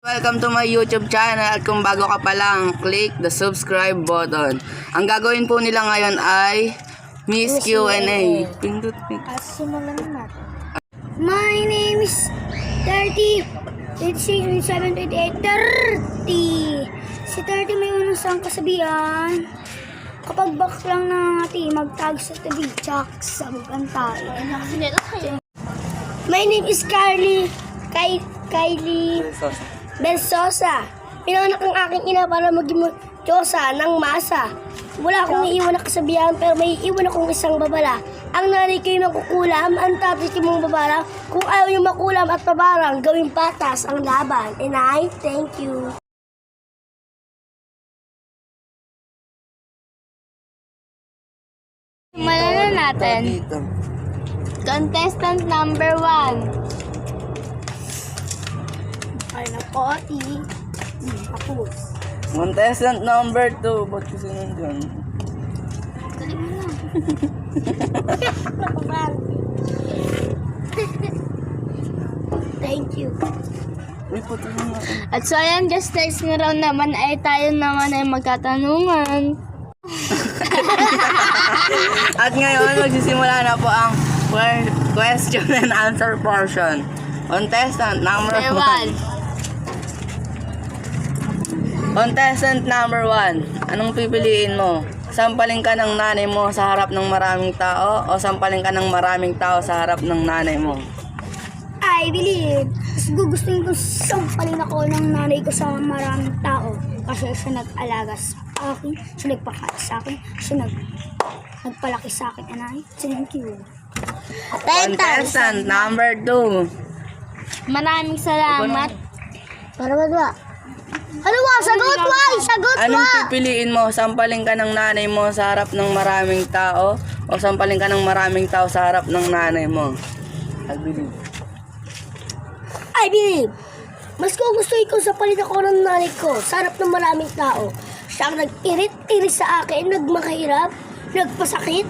Welcome to my YouTube channel at kung bago ka pa lang, click the subscribe button. Ang gagawin po nila ngayon ay Miss Q&A. Pindot. At simulan na natin. My name is 30, 86, 27, 28, 30. Si 30 may unang sang kasabihan. Kapag back lang na natin, mag-tag sa tabi, tsak sa magantay. My name is Kylie Bensosa. Pinauna kang aking ina para maging Diyosa ng masa. Wala akong iiwan na kasabihan pero may iiwan akong isang babala. Ang nanay ko yung makukulam, ang tatay ko mong babala. Kung ayaw yung makulam at pabarang, gawing patas ang laban. And I thank you. Simulan na natin. Contestant number 1. Ay na poti. Tapos. Contestant number 2. Ba't kasi nandyan? Dali mo na. Thank you. At so ayan, just next na round naman ay tayo naman ay magkatanungan. At ngayon, magsisimula na po ang question and answer portion. Contestant number 1. Contestant number 1. Anong pipiliin mo? Sampalin ka ng nanay mo sa harap ng maraming tao o sampalin ka ng maraming tao sa harap ng nanay mo? I believe, mas gugustuhin kong sampalin ako ng nanay ko sa maraming tao. Kasi siya nag-alaga sa akin, siya nagpakain sa akin, siya nagpalaki sa akin. And I thank you. Contestant number 2. Maraming salamat. Para ba? Ano ba? Sagot why? Sagot why? Anong pipiliin mo? Sampalin ka ng nanay mo sa harap ng maraming tao o sampalin ka ng maraming tao sa harap ng nanay mo? I believe. Mas gugustuhin ko sampalin ako ng nanay ko sa harap ng maraming tao. Siyang nag-irit-irit sa akin, nagmakahirap, nagpasakit,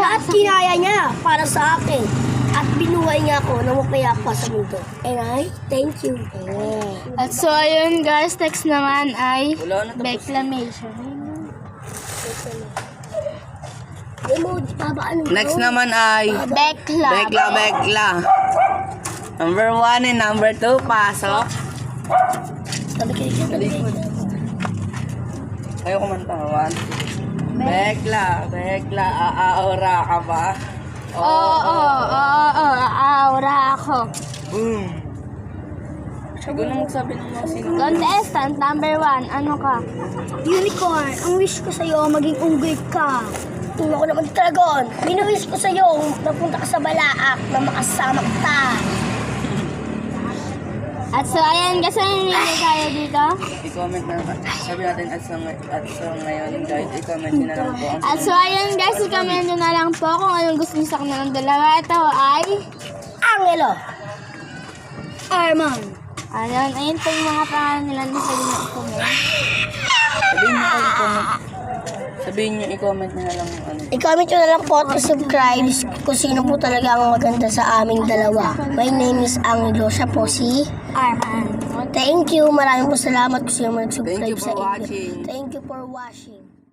at kinaya niya para sa akin. At binuhay niya ako na mapayapa sa mundo. And I thank you. At so ayun guys, next naman ay declamation. Next naman ay Bekla. Number 1 and number 2, pasok. Ayaw kumanta. 1. Bekla, aaura ka ba? Oo, aura ako. Boom. Siguro na magsabi ng mga sino. Contestant number 1, ano ka? Unicorn, ang wish ko sa'yo maging unggoy ka. Kung ako naman dragon, wish ko sa'yo napunta ka sa Balaak na makasama kita. At so ayan, kasi nangyayari tayo dito. I-comment na, sabi natin at sa ngayon guys, i-comment nyo na lang po. At so ayan guys, i-comment nyo na lang po kung anong gusto nyo sa kanilang dalawa. Ito ay Angelo Arman. Ayun po yung mga pangalan nila na sabi na i-comment. Sabihin nyo, i-comment nyo na lang ano. I-comment nyo na lang po at subscribe kung sino po talaga ang maganda sa aming dalawa. My name is Angelo, siya po si Arman. Thank you, maraming po salamat kung sino mo nag-subscribe sa inyo. Watching. Thank you for watching.